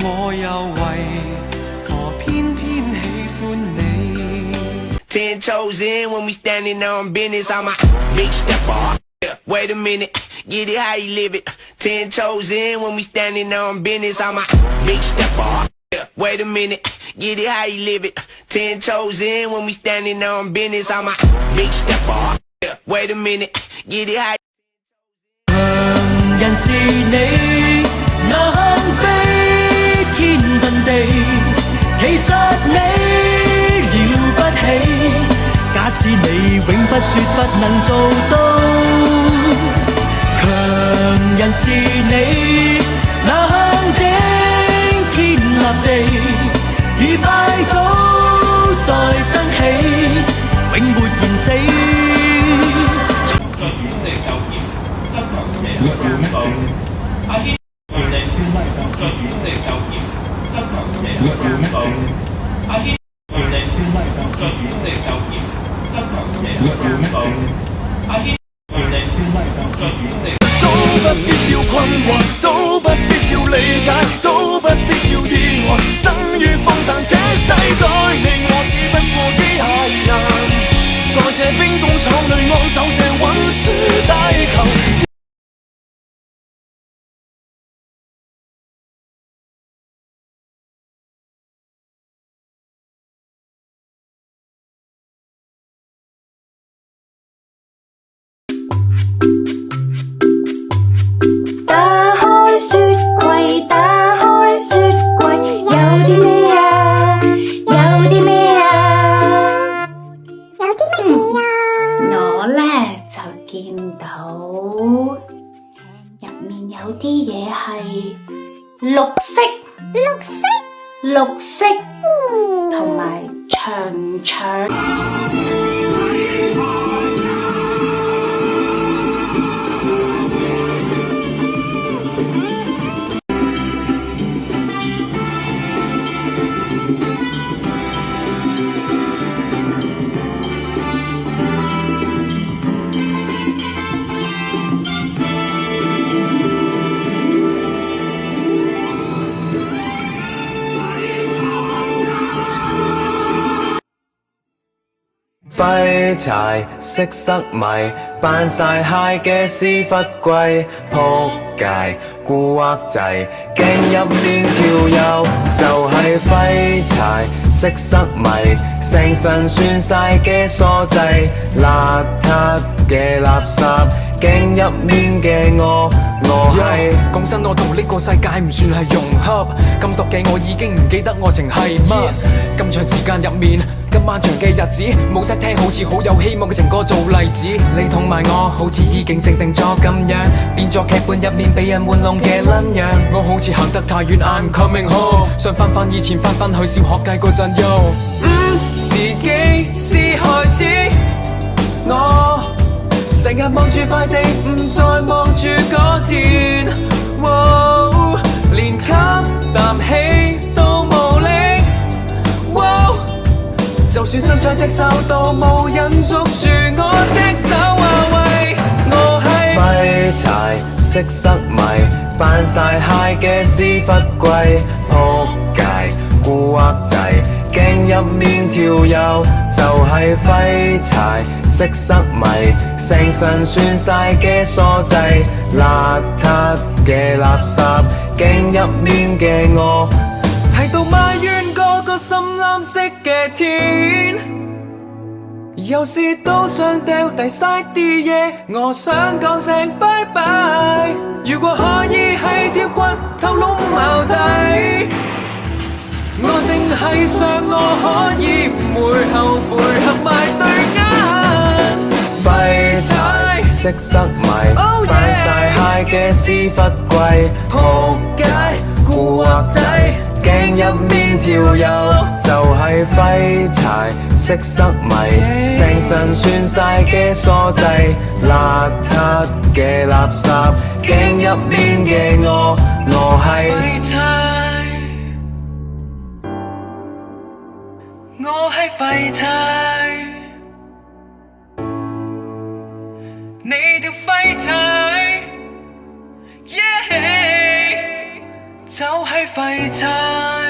我又為何偏偏喜歡你 Ten toes in when we standing on business. I'm a big stepper. Wait a minute, get it how you live it. 10 toes in when we standing on business. I'm a big stepper. Wait a minute, get it how you live it. 10 toes in when we standing on business. I'm a big stepper. Wait a minute, get it how. 強人是你，能飛天遁地，其實你了不起。假使你永不說不能做到，強人是你，能頂天立地，如拜倒再爭起，永沒言死。在本地就業，增強社會進步。阿軒權力在本地就業，增強社會進步。阿軒權力在本地就業，增強社會進步。阿軒權力在本地。都不必要困惑，都不必要理解，都不必要意外。生於荒誕這世代，你我只不過機械人。在這兵工廠裏安守這運輸大球。打開雪櫃，打開雪櫃，有啲咩啊？有啲咩啊？有啲乜嘢啊？我呢就見到入面有啲嘢係綠色，綠色，綠色，同埋長長。廢柴識塞迷，扮晒蟹嘅屎忽龜，仆街蠱惑仔，鏡入面條友就係廢柴識塞迷，成身算晒嘅傻仔，邋遢嘅垃圾。鏡入面嘅我係講真，我同呢個世界唔算係融合，咁毒嘅我已經唔記得愛情係乜。咁長時間入面，咁漫長嘅日子，冇得聽好似好有希望嘅情歌做例子。你同埋我好似已經靜定咗咁樣，變咗劇本入面被人玩弄嘅撚樣。我好似行得太遠 ，I'm coming home， 想翻返以前，翻返去小學雞嗰陣yo。自己是孩子，我成日望住塊地，唔再望住嗰電，連吸啖氣都冇力，就算伸長隻手都冇人捉住我隻手喂，我係廢柴識塞迷，扮晒蟹嘅屎忽龜，仆街蠱惑仔，鏡入面條友就係廢柴識塞迷，成身算晒嘅傻仔，邋遢嘅垃圾，鏡入面嘅我喺度埋怨嗰個深藍色嘅天，有時都想掉低晒啲嘢，我想講聲拜拜。如果可以喺條骨頭窿淆底，我淨係想我可以唔會後悔，合埋對眼。廢柴識塞迷，扮晒蟹嘅屎忽龜，仆街蠱惑仔，鏡入面條友就係廢柴識塞迷，成身算晒嘅傻仔，邋遢嘅垃圾，鏡入面嘅我係廢柴，我係廢柴，你條廢柴，yeah，走喺廢柴。